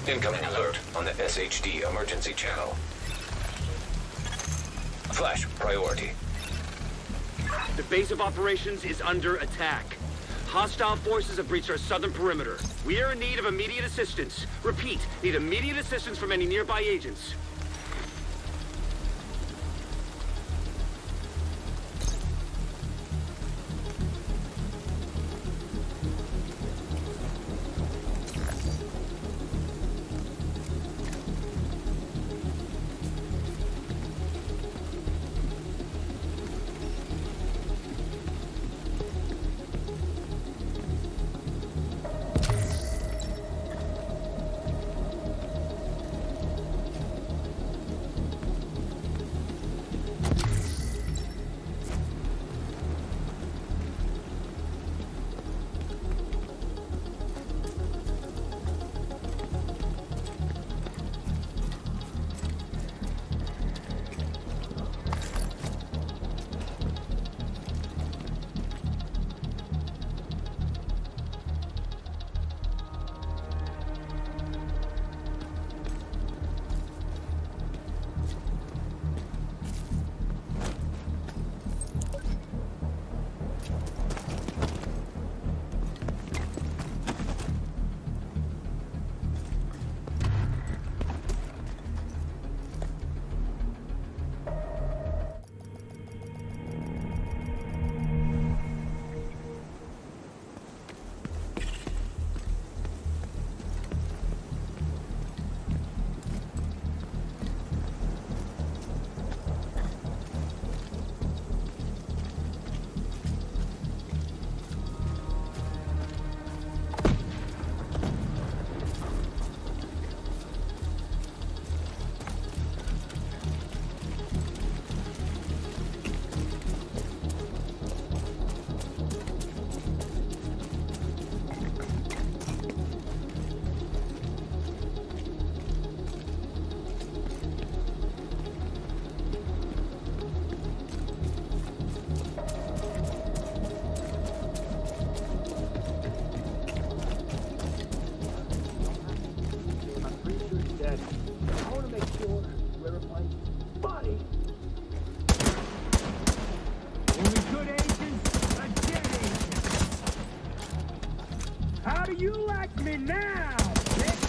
Incoming alert on the SHD emergency channel. Flash priority. The base of operations is under attack. Hostile forces have breached our southern perimeter. We are in need of immediate assistance. Repeat, need immediate assistance from any nearby agents. You like me now, bitch!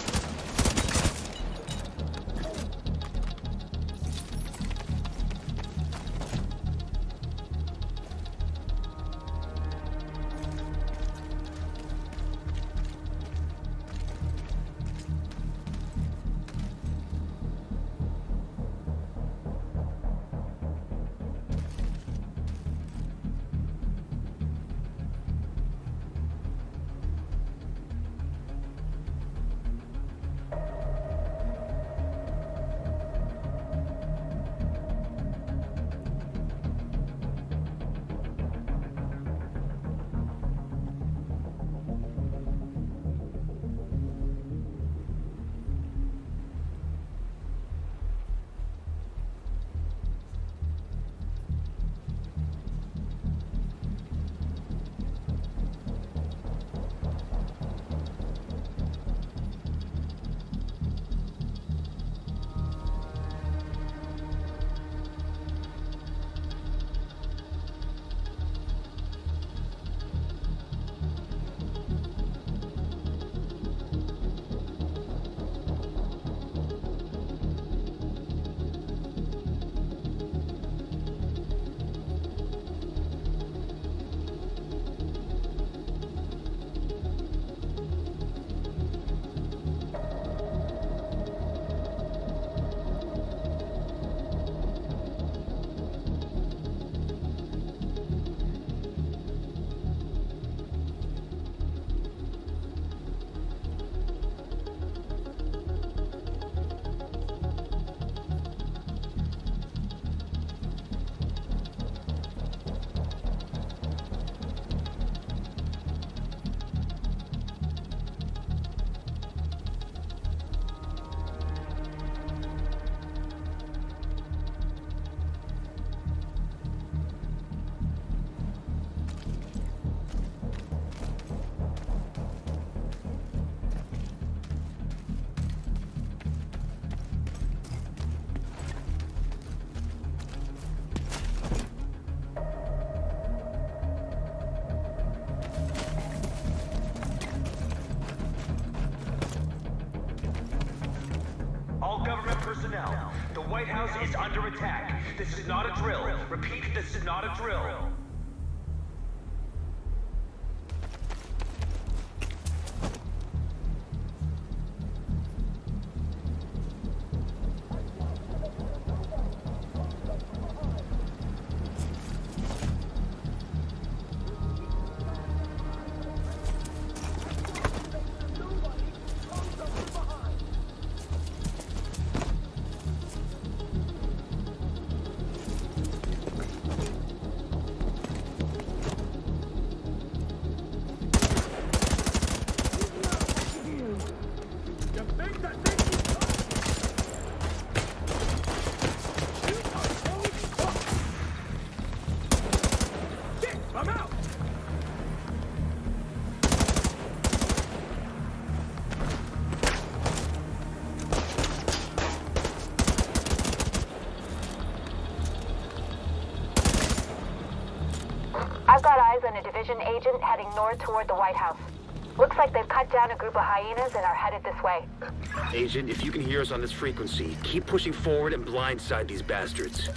White House is under attack. This is not a drill. Repeat, this is not a drill. You think that makes you tough? Shit, I'm out! I've got eyes on a division agent heading north toward the White House. Looks like they've cut down a group of hyenas and are headed this way. Agent, if you can hear us on this frequency, keep pushing forward and blindside these bastards.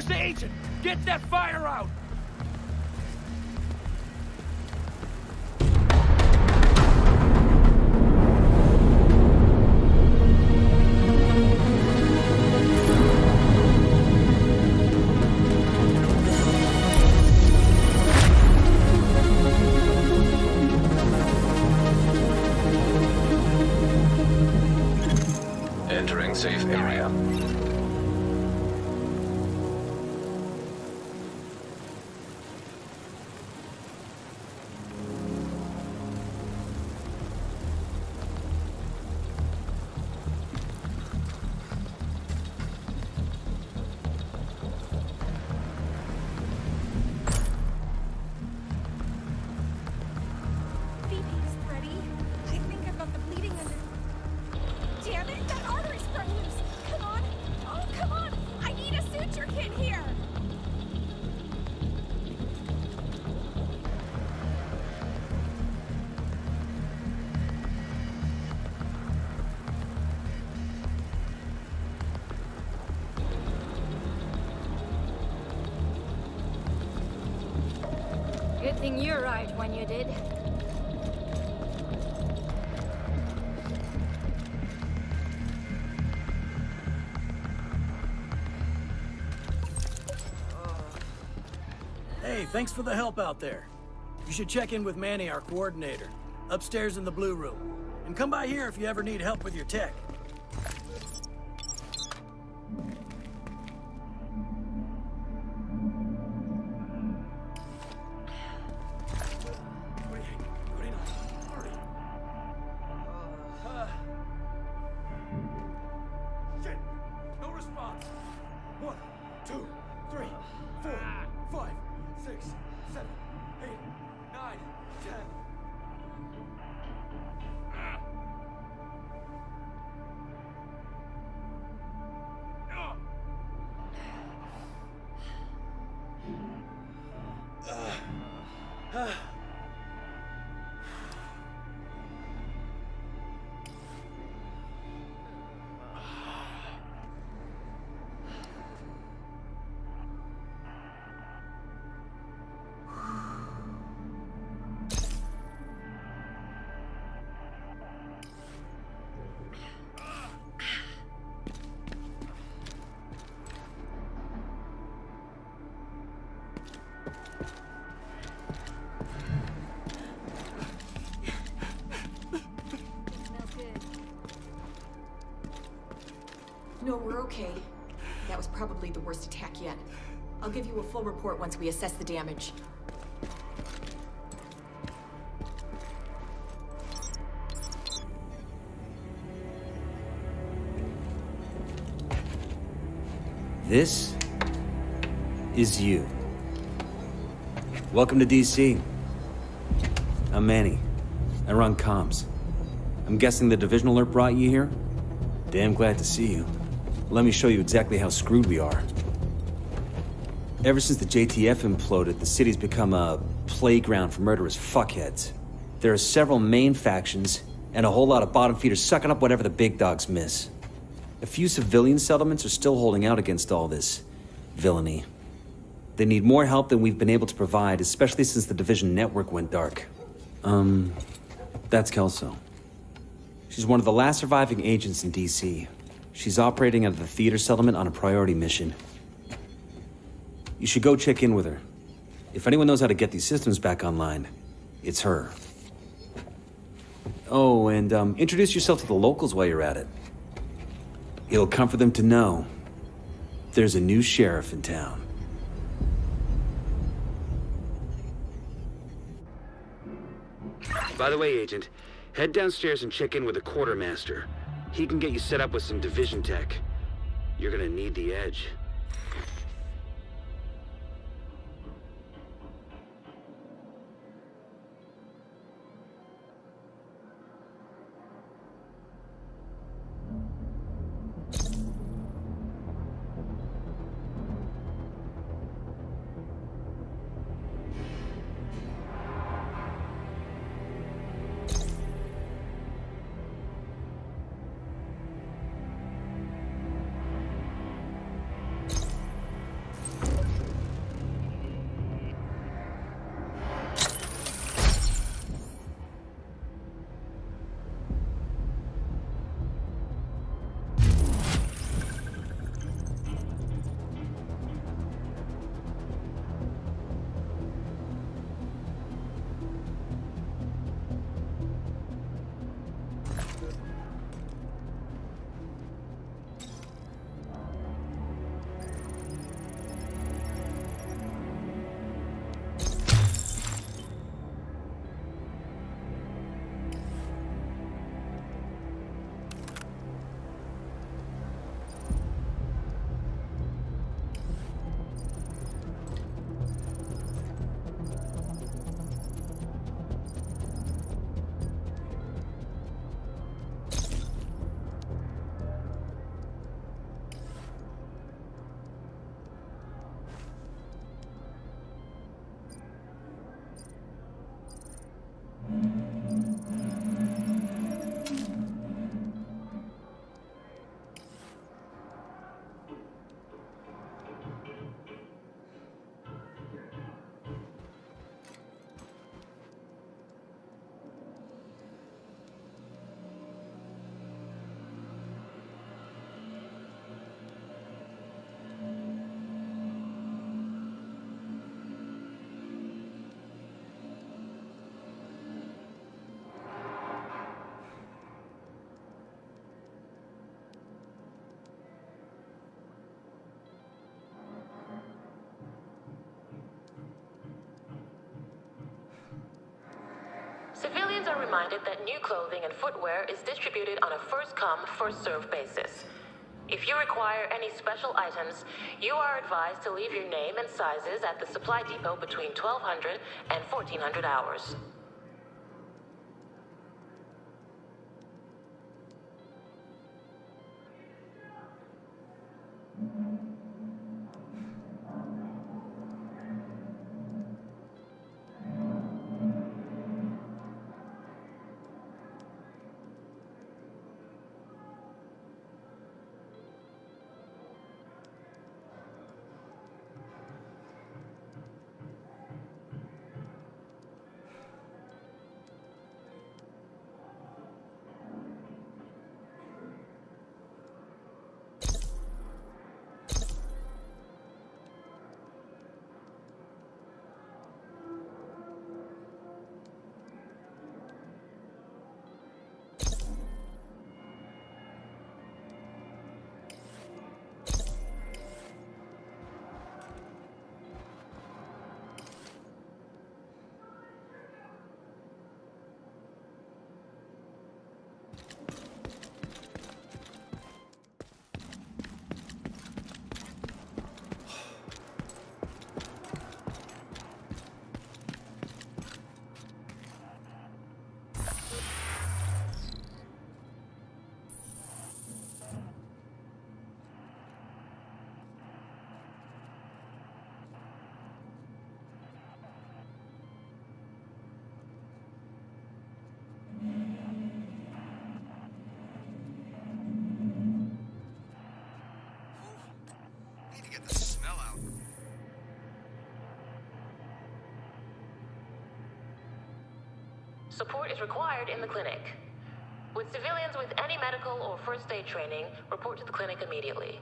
There's the agent! Get that fire out! Entering safe area. Phoebe's ready. I think I've got the bleeding under. Damn it, that artery's sprung loose. Come on. Oh, come on. I need a suture kit here. Good thing you arrived when you did. Hey, thanks for the help out there. You should check in with Manny, our coordinator, upstairs in the Blue Room. And come by here if you ever need help with your tech. Shit! No response! 1, 2, 3, 4, 5, 6, 7, 8, 9, 10. No, we're okay. That was probably the worst attack yet. I'll give you a full report once we assess the damage. This is you. Welcome to DC. I'm Manny. I run comms. I'm guessing the division alert brought you here? Damn glad to see you. Let me show you exactly how screwed we are. Ever since the JTF imploded, the city's become a playground for murderous fuckheads. There are several main factions, and a whole lot of bottom feeders sucking up whatever the big dogs miss. A few civilian settlements are still holding out against all this villainy. They need more help than we've been able to provide, especially since the Division network went dark. That's Kelso. She's one of the last surviving agents in DC. She's operating out of the theater settlement on a priority mission. You should go check in with her. If anyone knows how to get these systems back online, it's her. Oh, and introduce yourself to the locals while you're at it. It'll comfort them to know there's a new sheriff in town. By the way, Agent, head downstairs and check in with the quartermaster. He can get you set up with some division tech. You're gonna need the edge. Civilians are reminded that new clothing and footwear is distributed on a first-come, first-served basis. If you require any special items, you are advised to leave your name and sizes at the supply depot between 1200 and 1400 hours. Need to get the smell out. Support is required in the clinic. With civilians with any medical or first aid training, report to the clinic immediately.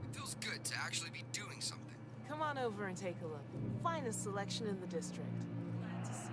It feels good to actually be doing something. Come on over and take a look. Finest selection in the district. Glad to see you.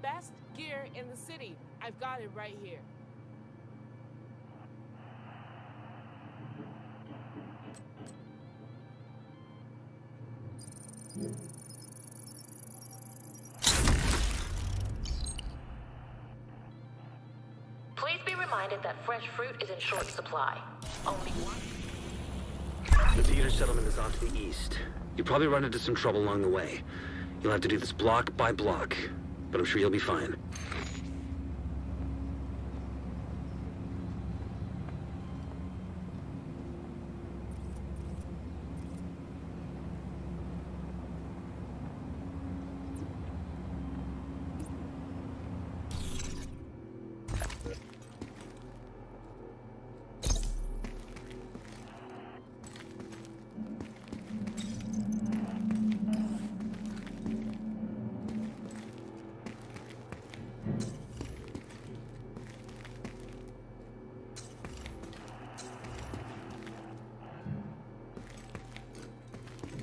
Best gear in the city. I've got it right here. Please reminded that fresh fruit is in short supply. Only one. The theater settlement is off to the east. You'll probably run into some trouble along the way. You'll have to do this block by block, but I'm sure you'll be fine.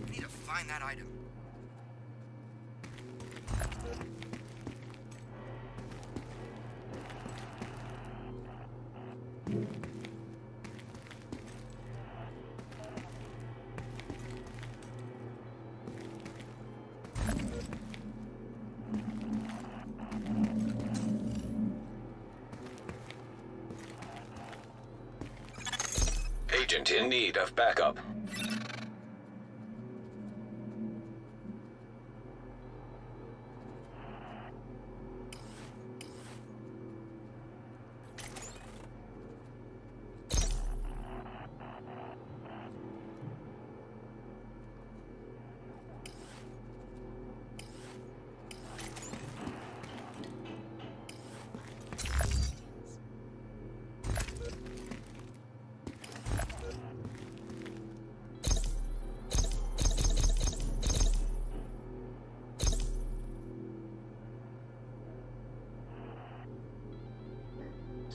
I need to find that item. Agent in need of backup.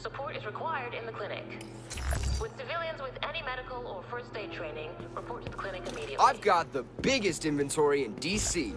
Support is required in the clinic. With civilians with any medical or first aid training, report to the clinic immediately. I've got the biggest inventory in DC.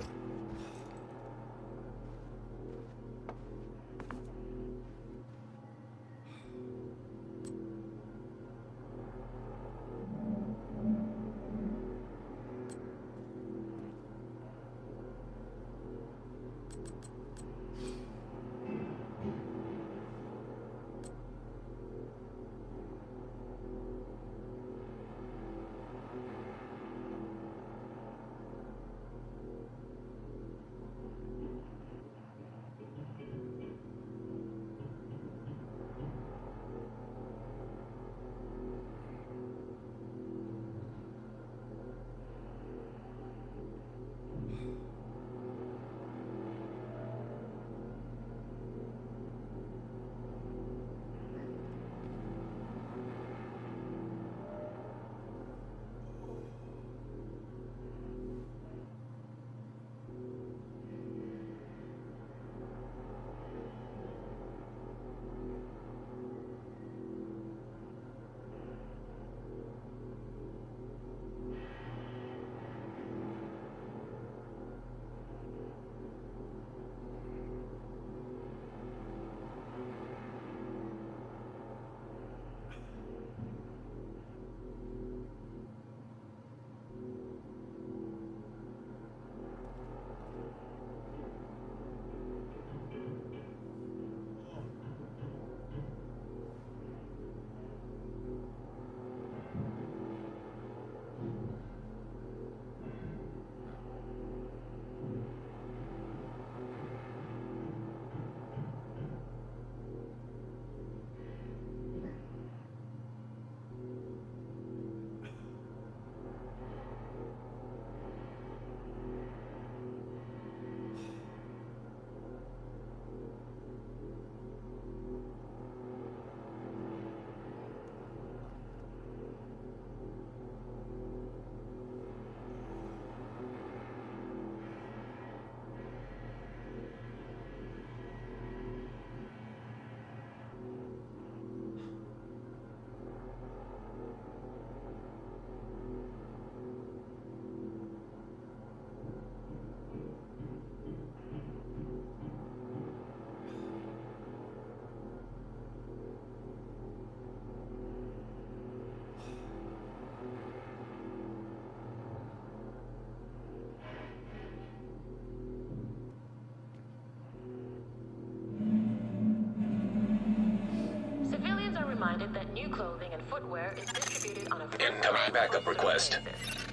clothing and footwear is distributed on a Incoming backup request. basis.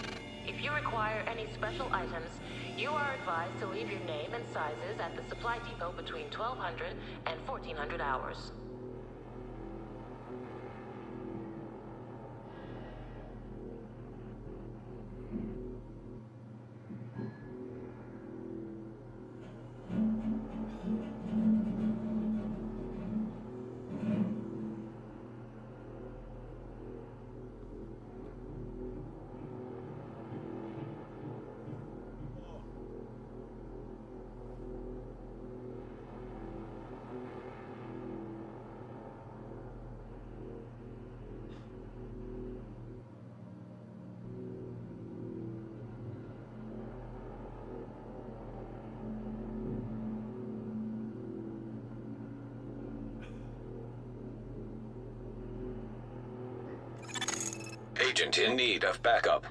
If you require any special items, you are advised to leave your name and sizes at the supply depot between 1200 and 1400 hours. Agent in need of backup.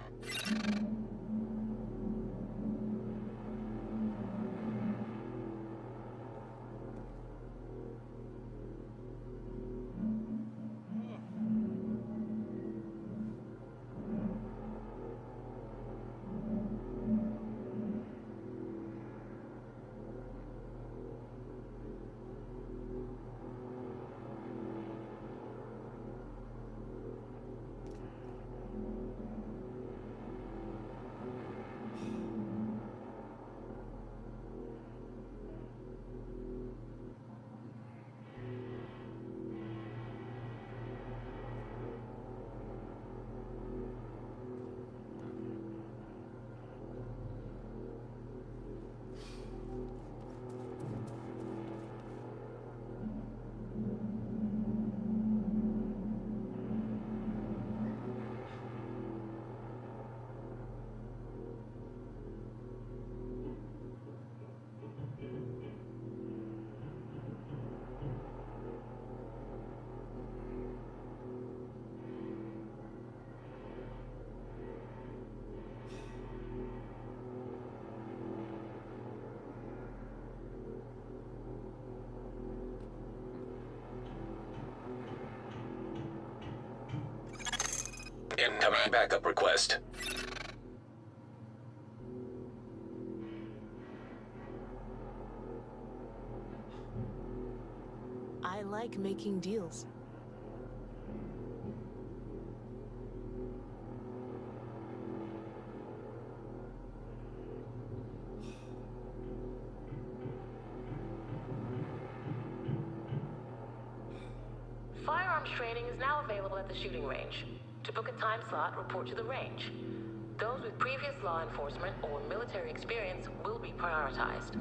Incoming backup request. I like making deals. Firearms training is now available at the shooting range. To book a time slot, report to the range. Those with previous law enforcement or military experience will be prioritized.